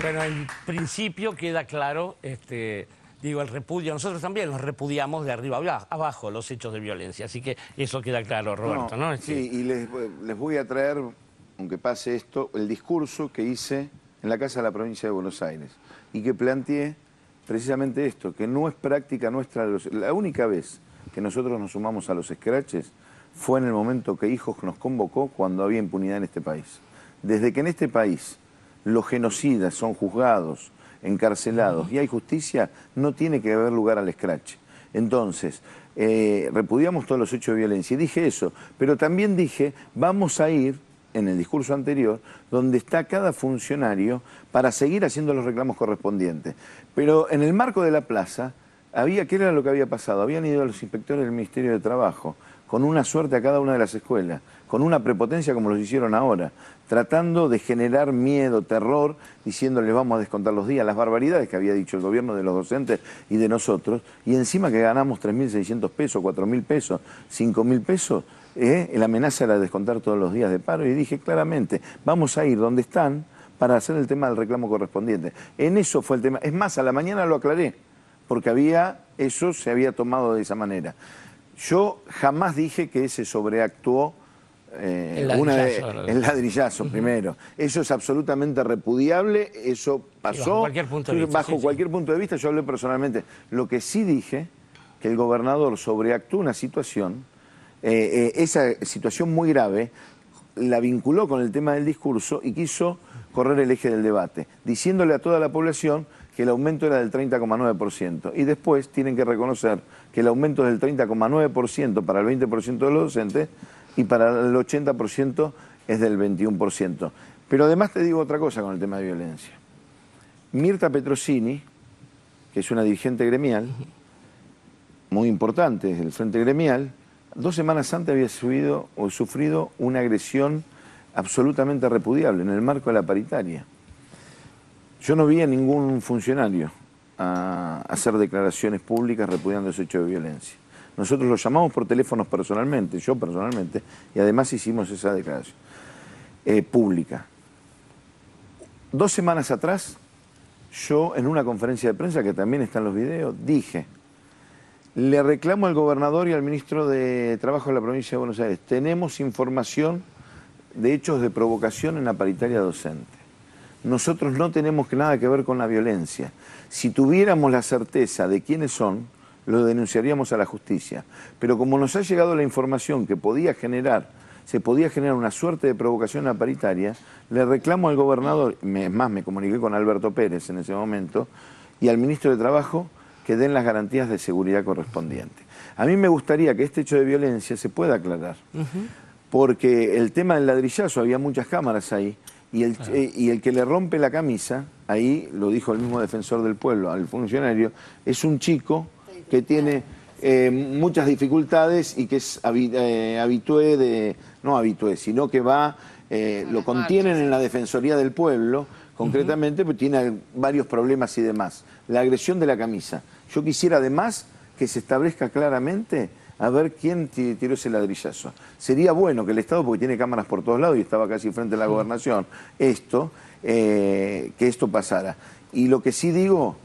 Bueno, en principio queda claro, digo, el repudio. Nosotros también los repudiamos de arriba a abajo los hechos de violencia. Así que eso queda claro, Roberto, ¿no? Sí, y les voy a traer, aunque pase esto, el discurso que hice en la Casa de la Provincia de Buenos Aires y que planteé precisamente esto, que no es práctica nuestra. La única vez que nosotros nos sumamos a los escraches fue en el momento que Hijos nos convocó cuando había impunidad en este país. Desde que en este país los genocidas son juzgados, encarcelados y hay justicia, no tiene que haber lugar al escrache. Entonces, repudiamos todos los hechos de violencia y dije eso, pero también dije, vamos a ir, en el discurso anterior, donde está cada funcionario para seguir haciendo los reclamos correspondientes. Pero en el marco de la plaza, ¿qué era lo que había pasado? Habían ido los inspectores del Ministerio de Trabajo, con una suerte a cada una de las escuelas, con una prepotencia como los hicieron ahora, tratando de generar miedo, terror, diciéndoles vamos a descontar los días, las barbaridades que había dicho el gobierno de los docentes y de nosotros, y encima que ganamos 3.600 pesos, 4.000 pesos, 5.000 pesos, la amenaza era descontar todos los días de paro, y dije claramente, vamos a ir donde están para hacer el tema del reclamo correspondiente. En eso fue el tema. Es más, a la mañana lo aclaré, porque eso se había tomado de esa manera. Yo jamás dije que se sobreactuó el ladrillazo primero. Eso es absolutamente repudiable, eso pasó. Bajo cualquier punto de vista, yo hablé personalmente. Lo que sí dije, que el gobernador sobreactuó una situación, esa situación muy grave, la vinculó con el tema del discurso y quiso correr el eje del debate, diciéndole a toda la población que el aumento era del 30,9%. Y después tienen que reconocer que el aumento es del 30,9% para el 20% de los docentes y para el 80% es del 21%. Pero además te digo otra cosa con el tema de violencia. Mirta Petrosini, que es una dirigente gremial, muy importante del Frente Gremial, 2 semanas antes había sufrido una agresión absolutamente repudiable en el marco de la paritaria. Yo no vi a ningún funcionario a hacer declaraciones públicas repudiando ese hecho de violencia. Nosotros lo llamamos por teléfonos personalmente, yo personalmente, y además hicimos esa declaración pública. 2 semanas atrás, yo en una conferencia de prensa, que también está en los videos, dije, le reclamo al gobernador y al ministro de Trabajo de la provincia de Buenos Aires, tenemos información de hechos de provocación en la paritaria docente. Nosotros no tenemos nada que ver con la violencia. Si tuviéramos la certeza de quiénes son, lo denunciaríamos a la justicia. Pero como nos ha llegado la información que se podía generar una suerte de provocación en la paritaria, le reclamo al gobernador, es más, me comuniqué con Alberto Pérez en ese momento, y al ministro de Trabajo que den las garantías de seguridad correspondientes. A mí me gustaría que este hecho de violencia se pueda aclarar, porque el tema del ladrillazo, había muchas cámaras ahí, y el que le rompe la camisa, ahí lo dijo el mismo defensor del pueblo al funcionario, es un chico que tiene muchas dificultades y que es no habitué, sino que lo contienen en la Defensoría del Pueblo, concretamente, porque tiene varios problemas y demás. La agresión de la camisa. Yo quisiera además que se establezca claramente a ver quién tiró ese ladrillazo. Sería bueno que el Estado, porque tiene cámaras por todos lados y estaba casi frente a la gobernación, que esto pasara. Y lo que sí digo,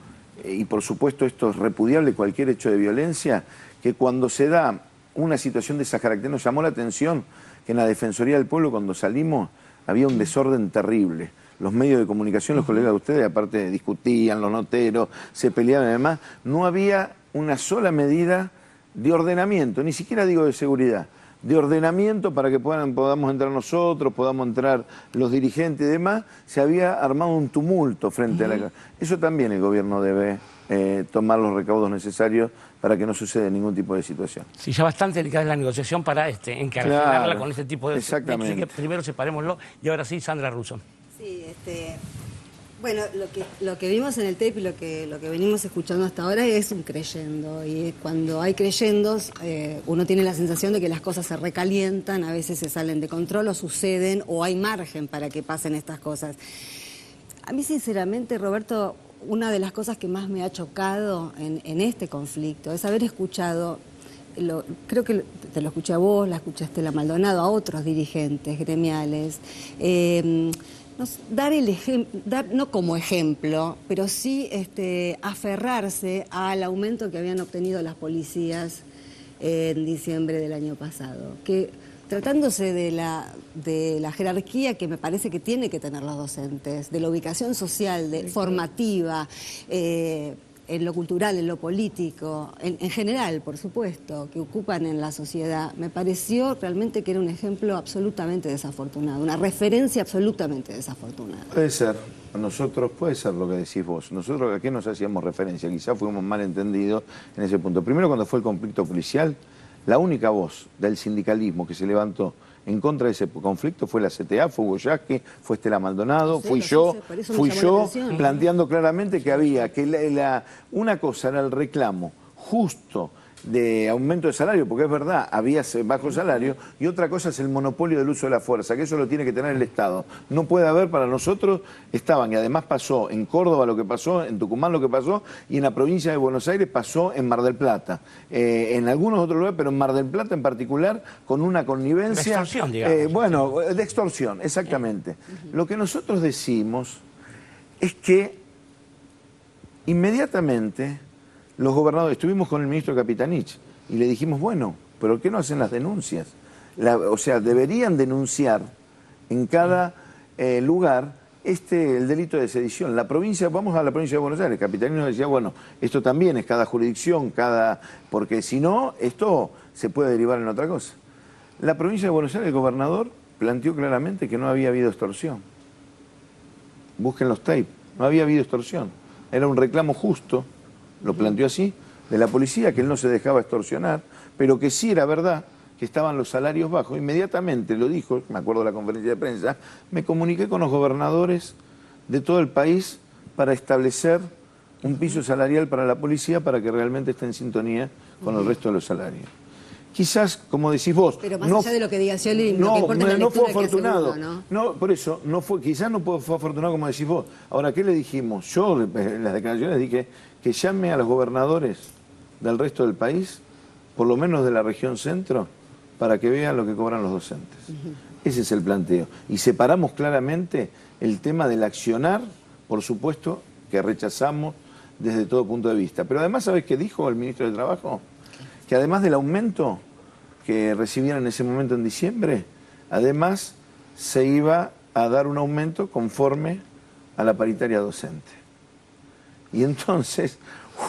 y por supuesto esto es repudiable cualquier hecho de violencia, que cuando se da una situación de esa característica, nos llamó la atención que en la Defensoría del Pueblo cuando salimos había un desorden terrible. Los medios de comunicación, los colegas de ustedes, aparte discutían, los noteros, se peleaban y demás, no había una sola medida de ordenamiento, ni siquiera digo de seguridad, de ordenamiento para que podamos entrar nosotros, podamos entrar los dirigentes y demás. Se había armado un tumulto frente a la... Eso también el gobierno debe tomar los recaudos necesarios para que no suceda ningún tipo de situación. Sí, ya bastante delicada es la negociación para encarcelarla con este tipo de... Exactamente. Así que primero separémoslo y ahora sí, Sandra Russo. Sí, bueno, lo que vimos en el tape y lo que venimos escuchando hasta ahora es un creyendo. Y cuando hay creyendos, uno tiene la sensación de que las cosas se recalientan, a veces se salen de control o suceden, o hay margen para que pasen estas cosas. A mí, sinceramente, Roberto, una de las cosas que más me ha chocado en este conflicto es haber escuchado, creo que te lo escuché a vos, la escuchaste a Maldonado, a otros dirigentes gremiales, dar el ejemplo, no como ejemplo, pero sí aferrarse al aumento que habían obtenido las policías en diciembre del año pasado. Que tratándose de la jerarquía que me parece que tiene que tener los docentes, de la ubicación social, formativa, en lo cultural, en lo político, en general, por supuesto, que ocupan en la sociedad, me pareció realmente que era un ejemplo absolutamente desafortunado, una referencia absolutamente desafortunada. Puede ser, puede ser lo que decís vos. Nosotros, ¿a qué nos hacíamos referencia? Quizás fuimos mal entendidos en ese punto. Primero, cuando fue el conflicto policial, la única voz del sindicalismo que se levantó en contra de ese conflicto fue la CTA, fue Hugo Yasky, fue Estela Maldonado, fui yo, planteando claramente que había que una cosa era el reclamo justo de aumento de salario, porque es verdad, había bajo salario, y otra cosa es el monopolio del uso de la fuerza, que eso lo tiene que tener el Estado. No puede haber para nosotros, y además pasó en Córdoba lo que pasó, en Tucumán lo que pasó, y en la provincia de Buenos Aires pasó en Mar del Plata. En algunos otros lugares, pero en Mar del Plata en particular, con una connivencia... De extorsión, digamos. De extorsión, exactamente. Lo que nosotros decimos es que inmediatamente... Los gobernadores, estuvimos con el ministro Capitanich y le dijimos, bueno, ¿pero qué no hacen las denuncias? O sea, deberían denunciar en cada lugar el delito de sedición. Vamos a la provincia de Buenos Aires, Capitanich nos decía, bueno, esto también es cada jurisdicción, porque si no, esto se puede derivar en otra cosa. La provincia de Buenos Aires, el gobernador planteó claramente que no había habido extorsión. Busquen los tapes, no había habido extorsión. Era un reclamo justo. Lo planteó así, de la policía, que él no se dejaba extorsionar, pero que sí era verdad que estaban los salarios bajos. Inmediatamente lo dijo, me acuerdo de la conferencia de prensa, me comuniqué con los gobernadores de todo el país para establecer un piso salarial para la policía para que realmente esté en sintonía con el resto de los salarios. Quizás, como decís vos... Pero más allá de lo que diga Scioli, lo que importa es la no fue lectura que hace afortunado. uno, ¿no? No, por eso, quizás no fue afortunado como decís vos. Ahora, ¿qué le dijimos? Yo, en las declaraciones, dije que llame a los gobernadores del resto del país, por lo menos de la región centro, para que vean lo que cobran los docentes. Ese es el planteo. Y separamos claramente el tema del accionar, por supuesto, que rechazamos desde todo punto de vista. Pero además, ¿sabés qué dijo el ministro de Trabajo? Que además del aumento que recibían en ese momento en diciembre, además se iba a dar un aumento conforme a la paritaria docente. Y entonces,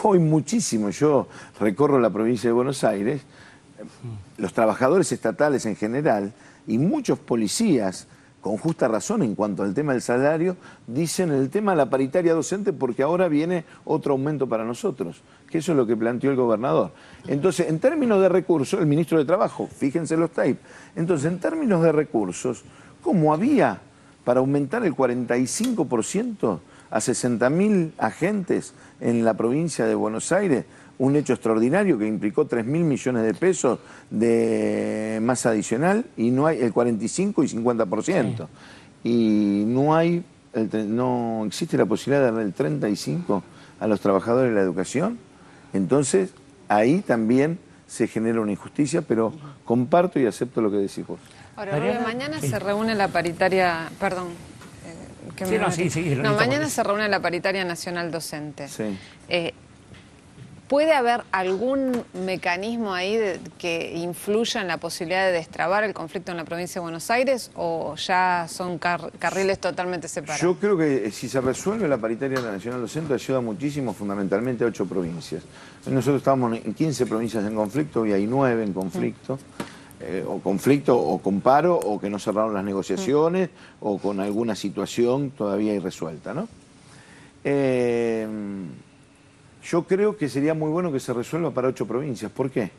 hoy muchísimo, yo recorro la provincia de Buenos Aires, los trabajadores estatales en general y muchos policías, con justa razón en cuanto al tema del salario, dicen el tema de la paritaria docente porque ahora viene otro aumento para nosotros, que eso es lo que planteó el gobernador. Entonces, en términos de recursos, el ministro de Trabajo, fíjense los tapes, entonces en términos de recursos, ¿cómo había para aumentar el 45% a 60.000 agentes en la provincia de Buenos Aires? Un hecho extraordinario que implicó 3.000 millones de pesos de masa adicional y no hay el 45 y 50%. Y no existe la posibilidad de darle el 35 a los trabajadores de la educación. Entonces, ahí también se genera una injusticia, pero comparto y acepto lo que decís vos. Ahora, Rubén, mañana se reúne la paritaria, perdón. Mañana se reúne la paritaria nacional docente. Sí. ¿Puede haber algún mecanismo ahí que influya en la posibilidad de destrabar el conflicto en la provincia de Buenos Aires o ya son carriles totalmente separados? Yo creo que si se resuelve la paritaria nacional docente ayuda muchísimo, fundamentalmente a 8 provincias. Nosotros estábamos en 15 provincias en conflicto, hoy hay 9 en conflicto. O con paro, o que no cerraron las negociaciones, o con alguna situación todavía irresuelta, ¿no? Yo creo que sería muy bueno que se resuelva para 8 provincias. ¿Por qué?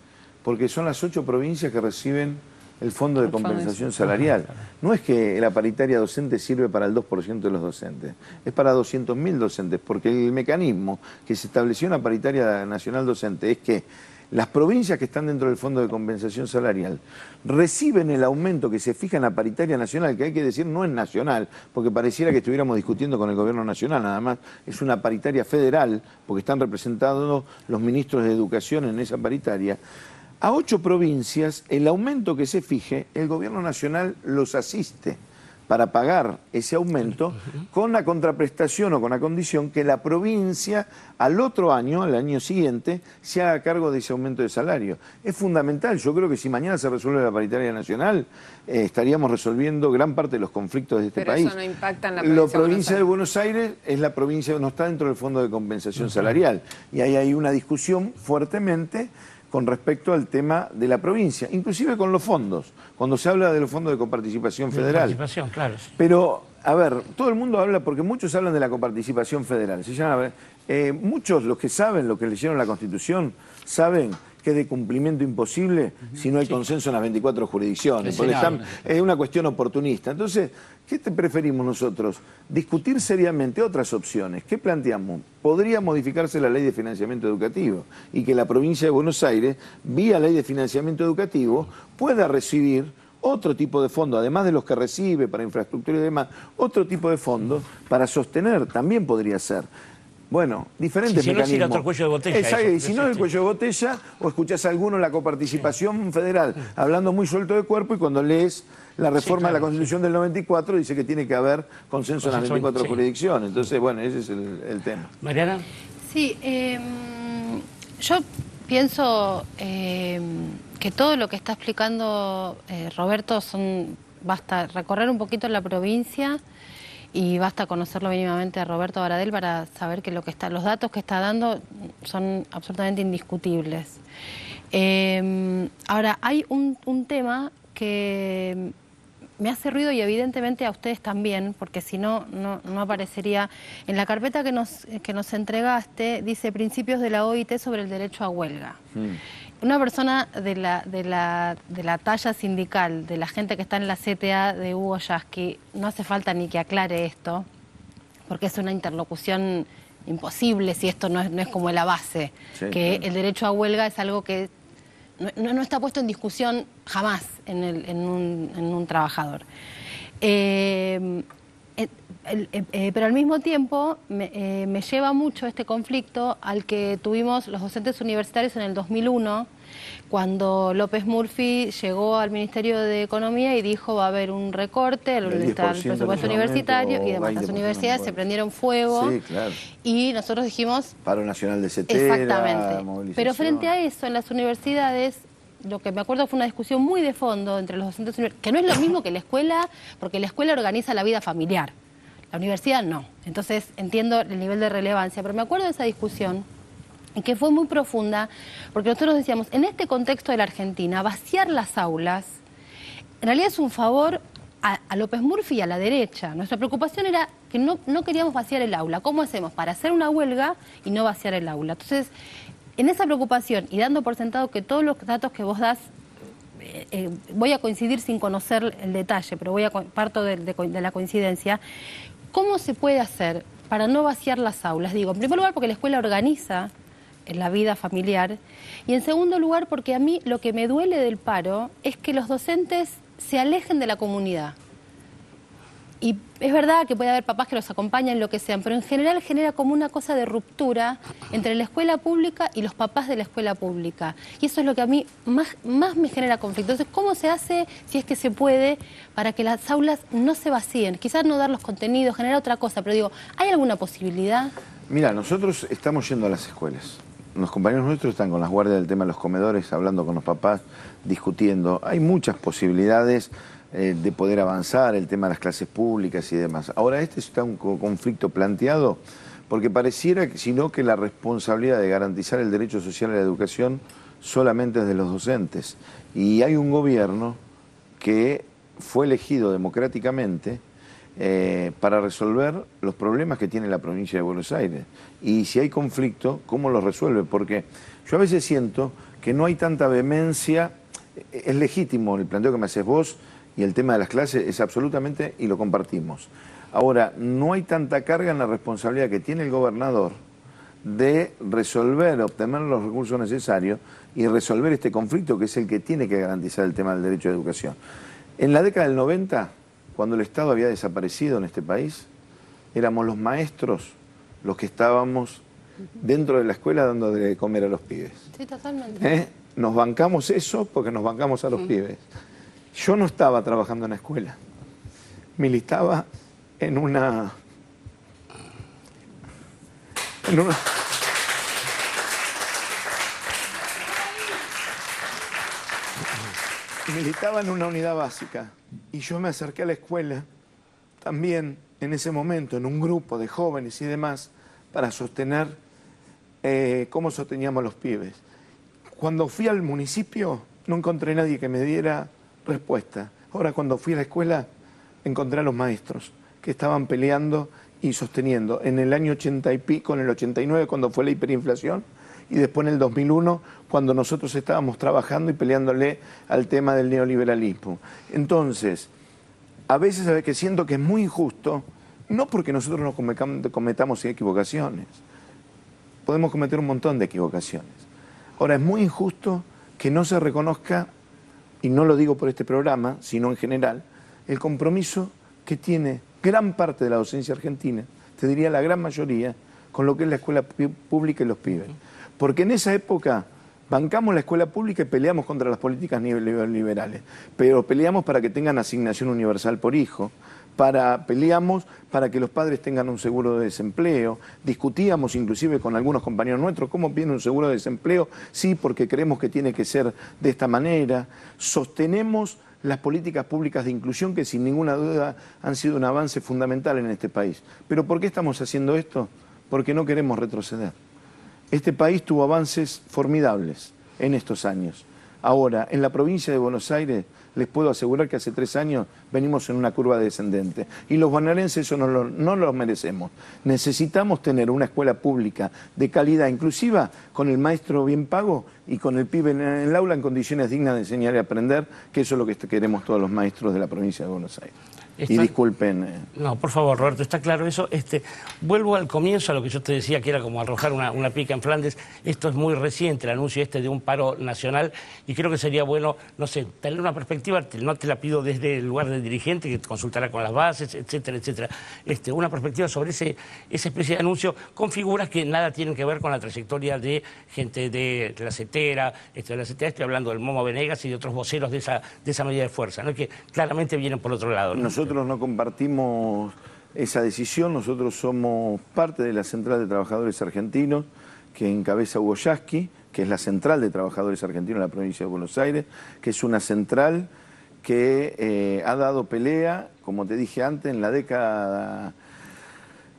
Porque son las 8 provincias que reciben el fondo de compensación salarial. No es que la paritaria docente sirve para el 2% de los docentes, es para 200.000 docentes, porque el mecanismo que se estableció en la paritaria nacional docente es que las provincias que están dentro del Fondo de Compensación Salarial reciben el aumento que se fija en la paritaria nacional, que hay que decir no es nacional, porque pareciera que estuviéramos discutiendo con el gobierno nacional, nada más es una paritaria federal, porque están representados los ministros de Educación en esa paritaria. A 8 provincias, el aumento que se fije, el gobierno nacional los asiste, para pagar ese aumento con la contraprestación o con la condición que la provincia al otro año, al año siguiente, se haga cargo de ese aumento de salario. Es fundamental. Yo creo que si mañana se resuelve la paritaria nacional, estaríamos resolviendo gran parte de los conflictos de este país. Pero eso no impacta en la provincia de Buenos Aires es la provincia que no está dentro del Fondo de Compensación Salarial. Y ahí hay una discusión fuertemente con respecto al tema de la provincia, inclusive con los fondos, cuando se habla de los fondos de coparticipación federal. Coparticipación, claro. Pero, a ver, todo el mundo habla, porque muchos hablan de la coparticipación federal. Muchos, los que saben, los que leyeron la Constitución, saben que es de cumplimiento imposible si no hay consenso en las 24 jurisdicciones, porque es una cuestión oportunista. Entonces, ¿qué te preferimos nosotros? Discutir seriamente otras opciones. ¿Qué planteamos? Podría modificarse la ley de financiamiento educativo y que la provincia de Buenos Aires, vía ley de financiamiento educativo, pueda recibir otro tipo de fondo, además de los que recibe para infraestructura y demás, otro tipo de fondos para sostener, también podría ser. Bueno, diferentes mecanismos. Si no, otro cuello de botella. Exacto, y si no, el cuello de botella, o escuchás a alguno en la coparticipación federal hablando muy suelto de cuerpo, y cuando lees la reforma de la Constitución del 94 dice que tiene que haber consenso en las 24 jurisdicciones. Entonces, bueno, ese es el tema. Mariana. Sí, yo pienso que todo lo que está explicando Roberto basta recorrer un poquito la provincia y basta conocerlo mínimamente a Roberto Baradel para saber que los datos que está dando son absolutamente indiscutibles. Ahora, hay un tema que me hace ruido y evidentemente a ustedes también, porque si no, no aparecería. En la carpeta que nos entregaste dice principios de la OIT sobre el derecho a huelga. Una persona de la talla sindical, de la gente que está en la CTA de Hugo Yasky, no hace falta ni que aclare esto, porque es una interlocución imposible si esto no es como la base, que el derecho a huelga es algo que no está puesto en discusión jamás en un trabajador. Pero al mismo tiempo me lleva mucho este conflicto al que tuvimos los docentes universitarios en el 2001, cuando López Murphy llegó al Ministerio de Economía y dijo va a haber un recorte al presupuesto universitario y demás. Las universidades se prendieron fuego y nosotros dijimos... Paro nacional de CETERA, exactamente. Pero frente a eso, en las universidades... Lo que me acuerdo fue una discusión muy de fondo entre los docentes universitarios, que no es lo mismo que la escuela, porque la escuela organiza la vida familiar, la universidad no. Entonces entiendo el nivel de relevancia, pero me acuerdo de esa discusión y que fue muy profunda, porque nosotros decíamos, en este contexto de la Argentina, vaciar las aulas, en realidad es un favor a López Murphy y a la derecha. Nuestra preocupación era que no queríamos vaciar el aula. ¿Cómo hacemos para hacer una huelga y no vaciar el aula? Entonces, en esa preocupación y dando por sentado que todos los datos que vos das, voy a coincidir sin conocer el detalle, pero parto de la coincidencia, ¿cómo se puede hacer para no vaciar las aulas? Digo, en primer lugar porque la escuela organiza la vida familiar y en segundo lugar porque a mí lo que me duele del paro es que los docentes se alejen de la comunidad. Y es verdad que puede haber papás que los acompañan, lo que sean, pero en general genera como una cosa de ruptura entre la escuela pública y los papás de la escuela pública. Y eso es lo que a mí más me genera conflicto. Entonces, ¿cómo se hace, si es que se puede, para que las aulas no se vacíen? Quizás no dar los contenidos, generar otra cosa, pero digo, ¿hay alguna posibilidad? Mira, nosotros estamos yendo a las escuelas. Los compañeros nuestros están con las guardias del tema de los comedores, hablando con los papás, discutiendo. Hay muchas posibilidades de poder avanzar, el tema de las clases públicas y demás. Ahora, este está un conflicto planteado porque pareciera que la responsabilidad de garantizar el derecho social a la educación solamente es de los docentes. Y hay un gobierno que fue elegido democráticamente para resolver los problemas que tiene la provincia de Buenos Aires. Y si hay conflicto, ¿cómo lo resuelve? Porque yo a veces siento que no hay tanta vehemencia. Es legítimo el planteo que me haces vos, y el tema de las clases es absolutamente, y lo compartimos. Ahora, no hay tanta carga en la responsabilidad que tiene el gobernador de resolver, obtener los recursos necesarios y resolver este conflicto que es el que tiene que garantizar el tema del derecho a la educación. En la década del 90, cuando el Estado había desaparecido en este país, éramos los maestros los que estábamos dentro de la escuela dando de comer a los pibes. Sí, totalmente. Nos bancamos eso porque nos bancamos a los pibes. Yo no estaba trabajando en la escuela, militaba en una unidad básica y yo me acerqué a la escuela también en ese momento, en un grupo de jóvenes y demás, para sostener cómo sosteníamos los pibes. Cuando fui al municipio no encontré nadie que me diera respuesta. Ahora cuando fui a la escuela encontré a los maestros que estaban peleando y sosteniendo en el año 80 y pico, en el 89 cuando fue la hiperinflación y después en el 2001 cuando nosotros estábamos trabajando y peleándole al tema del neoliberalismo. Entonces, a veces que siento que es muy injusto, no porque nosotros nos cometamos equivocaciones, podemos cometer un montón de equivocaciones. Ahora, es muy injusto que no se reconozca, y no lo digo por este programa, sino en general, el compromiso que tiene gran parte de la docencia argentina, te diría la gran mayoría, con lo que es la escuela pública y los pibes. Porque en esa época bancamos la escuela pública y peleamos contra las políticas neoliberales, pero peleamos para que tengan asignación universal por hijo, peleamos para que los padres tengan un seguro de desempleo, discutíamos inclusive con algunos compañeros nuestros cómo viene un seguro de desempleo, sí, porque creemos que tiene que ser de esta manera, sostenemos las políticas públicas de inclusión que sin ninguna duda han sido un avance fundamental en este país. ¿Pero por qué estamos haciendo esto? Porque no queremos retroceder. Este país tuvo avances formidables en estos años. Ahora, en la provincia de Buenos Aires, les puedo asegurar que hace 3 años venimos en una curva descendente. Y los bonaerenses eso no lo merecemos. Necesitamos tener una escuela pública de calidad inclusiva, con el maestro bien pago y con el pibe en el aula en condiciones dignas de enseñar y aprender, que eso es lo que queremos todos los maestros de la provincia de Buenos Aires. Y disculpen. No, por favor, Roberto, está claro eso. Vuelvo al comienzo, a lo que yo te decía, que era como arrojar una pica en Flandes. Esto es muy reciente, el anuncio de un paro nacional, y creo que sería bueno, no sé, tener una perspectiva, no te la pido desde el lugar del dirigente, que consultará con las bases, etcétera, etcétera. Una perspectiva sobre esa especie de anuncio con figuras que nada tienen que ver con la trayectoria de gente de la CETERA, estoy hablando del Momo Venegas y de otros voceros de esa medida de fuerza, ¿no? Que claramente vienen por otro lado, ¿no? Nosotros no compartimos esa decisión, nosotros somos parte de la Central de Trabajadores Argentinos que encabeza Hugo Yasky, que es la Central de Trabajadores Argentinos de la provincia de Buenos Aires, que es una central que ha dado pelea, como te dije antes, en la década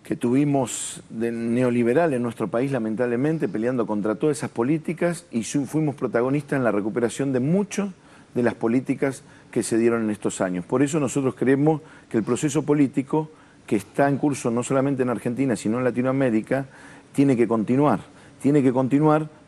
que tuvimos de neoliberal en nuestro país, lamentablemente, peleando contra todas esas políticas, y fuimos protagonistas en la recuperación de muchas de las políticas que se dieron en estos años. Por eso nosotros creemos que el proceso político que está en curso no solamente en Argentina, sino en Latinoamérica, tiene que continuar,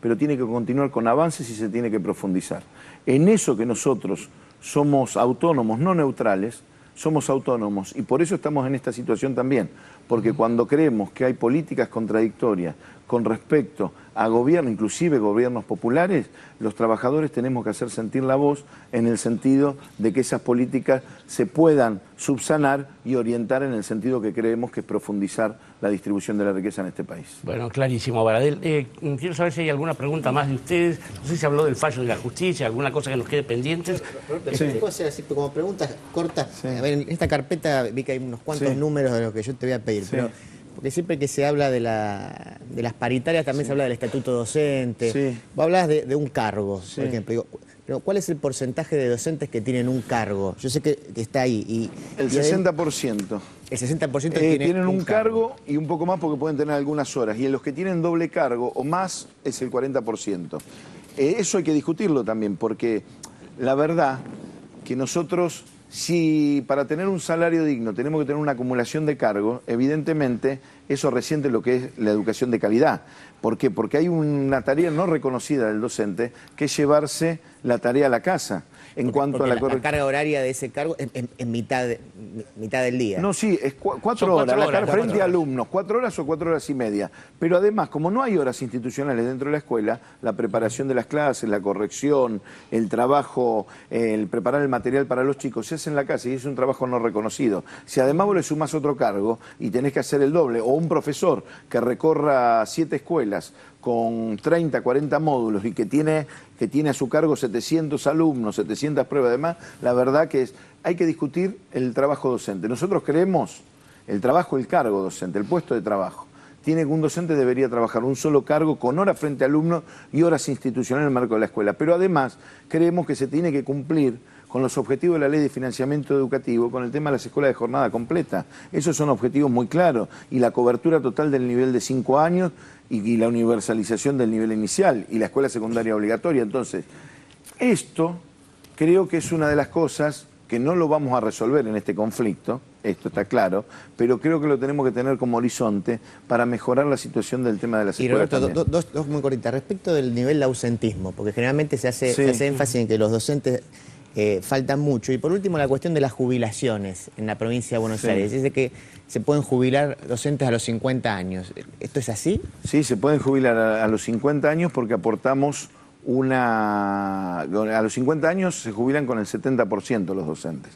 pero tiene que continuar con avances y se tiene que profundizar. En eso que nosotros somos autónomos, no neutrales, somos autónomos, y por eso estamos en esta situación también, porque cuando creemos que hay políticas contradictorias con respecto a gobierno, inclusive gobiernos populares, los trabajadores tenemos que hacer sentir la voz en el sentido de que esas políticas se puedan subsanar y orientar en el sentido que creemos que es profundizar la distribución de la riqueza en este país. Bueno, clarísimo, Baradel. Quiero saber si hay alguna pregunta más de ustedes. No sé si habló del fallo de la justicia, alguna cosa que nos quede pendientes. ¿Puedo hacer así como preguntas cortas? Sí. A ver, en esta carpeta vi que hay unos cuantos números de los que yo te voy a pedir, pero porque siempre que se habla de las paritarias también se habla del estatuto docente. Sí. Vos hablás de un cargo, por ejemplo. Digo, pero ¿cuál es el porcentaje de docentes que tienen un cargo? Yo sé que está ahí. El 60%. El 60% tienen un cargo y un poco más porque pueden tener algunas horas. Y en los que tienen doble cargo o más es el 40%. Eso hay que discutirlo también, porque la verdad que nosotros, si para tener un salario digno tenemos que tener una acumulación de cargos, evidentemente eso resiente lo que es la educación de calidad. ¿Por qué? Porque hay una tarea no reconocida del docente, que es llevarse la tarea a la casa. En cuanto a la carga horaria de ese cargo en mitad del día. No, sí, es 4 horas. Frente a alumnos, 4 horas o 4 horas y media. Pero además, como no hay horas institucionales dentro de la escuela, la preparación de las clases, la corrección, el trabajo, el preparar el material para los chicos, se hace en la casa y es un trabajo no reconocido. Si además vos le sumás otro cargo y tenés que hacer el doble o un profesor que recorra 7 escuelas con 30, 40 módulos y que tiene a su cargo 700 alumnos, 700 pruebas, además, la verdad que hay que discutir el trabajo docente. Nosotros creemos el cargo docente, el puesto de trabajo. Un docente debería trabajar un solo cargo con horas frente a alumnos y horas institucionales en el marco de la escuela. Pero además creemos que se tiene que cumplir con los objetivos de la Ley de Financiamiento Educativo, con el tema de las escuelas de jornada completa. Esos son objetivos muy claros. Y la cobertura total del nivel de 5 años y la universalización del nivel inicial y la escuela secundaria obligatoria. Entonces, esto creo que es una de las cosas que no lo vamos a resolver en este conflicto, esto está claro, pero creo que lo tenemos que tener como horizonte para mejorar la situación del tema de las escuelas. Y Roberto, dos muy cortitas. Respecto del nivel de ausentismo, porque generalmente se hace énfasis en que los docentes faltan mucho. Y por último, la cuestión de las jubilaciones en la provincia de Buenos Aires. Dice que se pueden jubilar docentes a los 50 años. ¿Esto es así? Sí, se pueden jubilar a los 50 años porque aportamos a los 50 años se jubilan con el 70% los docentes.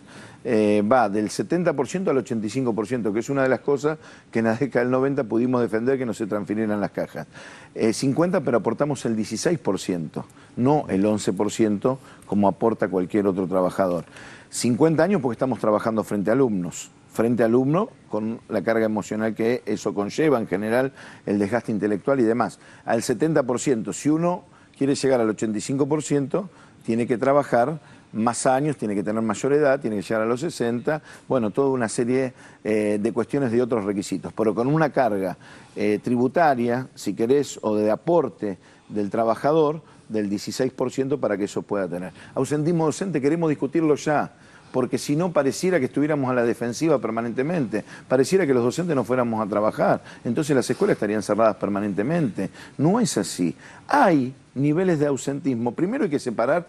Va del 70% al 85%, que es una de las cosas que en la década del 90 pudimos defender que no se transfirieran las cajas. 50, pero aportamos el 16%, no el 11% como aporta cualquier otro trabajador. 50 años porque estamos trabajando frente a alumnos. Frente a alumno, con la carga emocional que eso conlleva, en general, el desgaste intelectual y demás. Al 70%, si uno quiere llegar al 85%, tiene que trabajar más años, tiene que tener mayor edad, tiene que llegar a los 60, bueno, toda una serie de cuestiones de otros requisitos, pero con una carga tributaria, si querés, o de aporte del trabajador, del 16% para que eso pueda tener. Ausentismo docente, queremos discutirlo ya, porque si no pareciera que estuviéramos a la defensiva permanentemente, pareciera que los docentes no fuéramos a trabajar, entonces las escuelas estarían cerradas permanentemente. No es así. Hay niveles de ausentismo. Primero hay que separar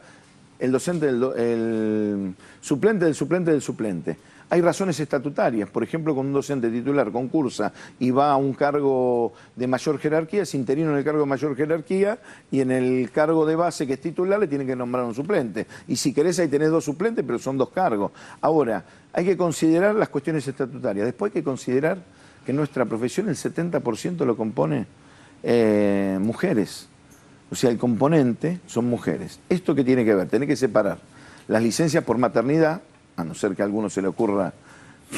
el docente, el suplente del suplente del suplente. Hay razones estatutarias, por ejemplo, cuando un docente titular concursa y va a un cargo de mayor jerarquía, es interino en el cargo de mayor jerarquía y en el cargo de base que es titular le tienen que nombrar un suplente. Y si querés ahí tenés 2 suplentes, pero son 2 cargos. Ahora, hay que considerar las cuestiones estatutarias. Después hay que considerar que nuestra profesión el 70% lo compone mujeres. O sea, el componente son mujeres. ¿Esto qué tiene que ver? Tiene que separar las licencias por maternidad, a no ser que a alguno se le ocurra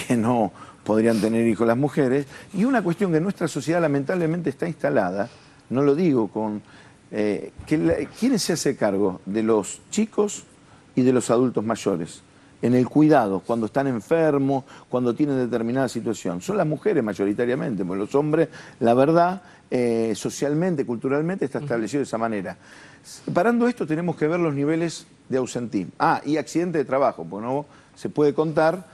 que no podrían tener hijos las mujeres, y una cuestión que en nuestra sociedad lamentablemente está instalada, no lo digo con... ¿quién se hace cargo de los chicos y de los adultos mayores? En el cuidado, cuando están enfermos, cuando tienen determinada situación. Son las mujeres mayoritariamente, porque los hombres, la verdad, socialmente, culturalmente, está establecido de esa manera. Separando esto, tenemos que ver los niveles de ausentismo. Y accidente de trabajo, porque no se puede contar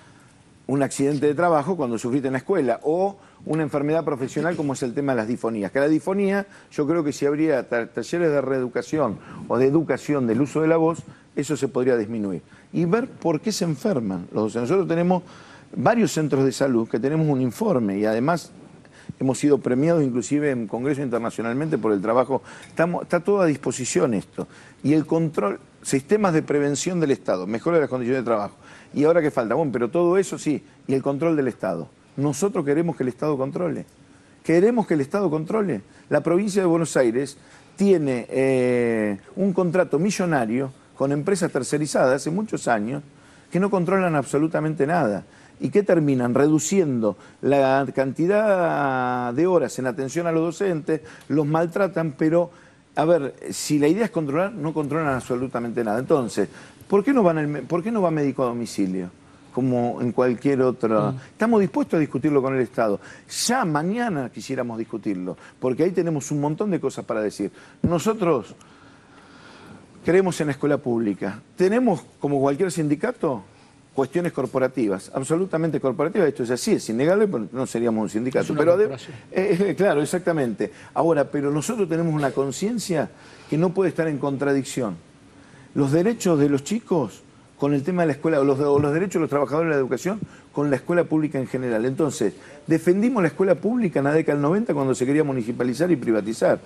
un accidente de trabajo cuando sufriste en la escuela, o una enfermedad profesional como es el tema de las disfonías. Que la disfonía, yo creo que si habría talleres de reeducación o de educación del uso de la voz, eso se podría disminuir. Y ver por qué se enferman los docentes. Nosotros tenemos varios centros de salud que tenemos un informe y además hemos sido premiados inclusive en Congreso internacionalmente por el trabajo. Está todo a disposición esto. Y el control, sistemas de prevención del Estado, mejora las condiciones de trabajo. ¿Y ahora qué falta? Bueno, pero todo eso sí, y el control del Estado. Nosotros queremos que el Estado controle. Queremos que el Estado controle. La provincia de Buenos Aires tiene un contrato millonario con empresas tercerizadas hace muchos años que no controlan absolutamente nada. ¿Y qué terminan? Reduciendo la cantidad de horas en atención a los docentes, los maltratan, pero, a ver, si la idea es controlar, no controlan absolutamente nada. Entonces, ¿por qué no va médico a domicilio? Como en cualquier otro... Estamos dispuestos a discutirlo con el Estado. Ya mañana quisiéramos discutirlo, porque ahí tenemos un montón de cosas para decir. Nosotros creemos en la escuela pública. Tenemos, como cualquier sindicato, cuestiones corporativas, absolutamente corporativas. Esto es así, es innegable, pero no seríamos un sindicato. Claro, exactamente. Ahora, pero nosotros tenemos una conciencia que no puede estar en contradicción. Los derechos de los chicos con el tema de la escuela, o los derechos de los trabajadores de la educación con la escuela pública en general. Entonces, defendimos la escuela pública en la década del 90 cuando se quería municipalizar y privatizar.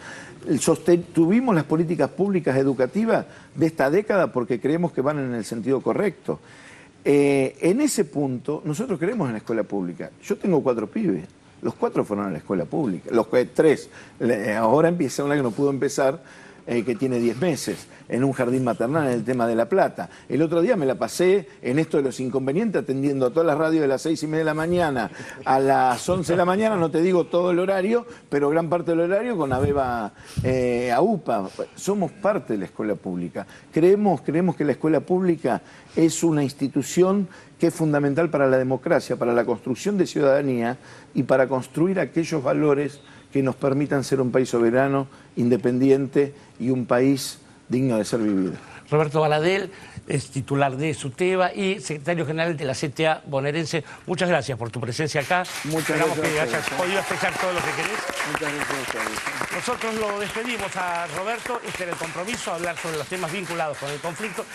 Tuvimos las políticas públicas educativas de esta década porque creemos que van en el sentido correcto. En ese punto, nosotros creemos en la escuela pública. Yo tengo 4 pibes. Los 4 fueron a la escuela pública, los 3. Ahora empieza una que no pudo empezar, que tiene 10 meses, en un jardín maternal, en el tema de La Plata. El otro día me la pasé en esto de los inconvenientes, atendiendo a todas las radios de las 6:30 de la mañana a las 11 de la mañana, no te digo todo el horario, pero gran parte del horario con Abeba AUPA. Somos parte de la escuela pública. Creemos que la escuela pública es una institución que es fundamental para la democracia, para la construcción de ciudadanía y para construir aquellos valores que nos permitan ser un país soberano, independiente y un país digno de ser vivido. Roberto Valadel es titular de SUTEBA y secretario general de la CTA bonaerense. Muchas gracias por tu presencia acá. Esperamos que hayas podido expresar todo lo que querés. Muchas gracias. Nosotros lo despedimos a Roberto. Este era el compromiso, hablar sobre los temas vinculados con el conflicto.